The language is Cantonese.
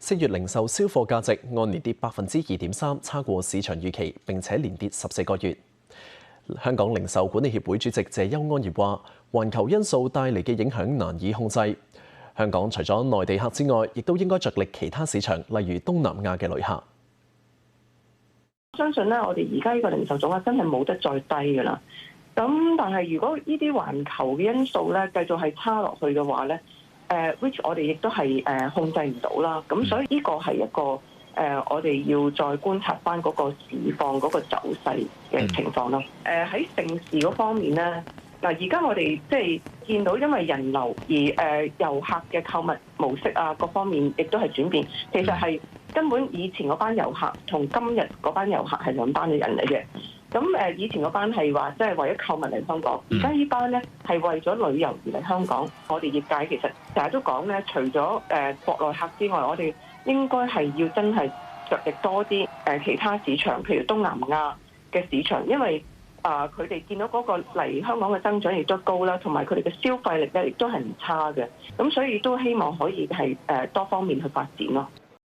4月零售銷貨價值按年跌2.3%，差過市場預期，並且連跌14個月。香港零售管理協會主席謝邱安儀話：環球因素帶嚟嘅影響難以控制。香港除咗內地客之外，亦都應該着力其他市場，例如東南亞嘅旅客。相信咧，我哋而家呢個零售總額真係冇得再低㗎啦。咁但係如果呢啲環球嘅因素咧繼續係差落去嘅話咧，which 我哋亦都係控制唔到啦。咁所以呢個係一個我哋要再觀察翻嗰個市況嗰個走勢嘅情況咯。喺城市嗰方面咧，嗱而家我哋即係見到因為人流而遊客嘅購物模式啊各方面亦都係轉變，其實係根本以前嗰班遊客同今日嗰班遊客係兩班嘅人嚟嘅。咁以前嗰班係話即係為咗購物嚟香港，而家呢班咧係為咗旅遊而嚟香港。我哋業界其實成日都講咧，除咗國內客之外，我哋應該係要真係着力多啲其他市場，譬如東南亞嘅市場，因為佢哋見到嗰個嚟香港嘅增長亦都高啦，同埋佢哋嘅消費力咧亦都係唔差嘅。咁所以都希望可以係多方面去發展咯。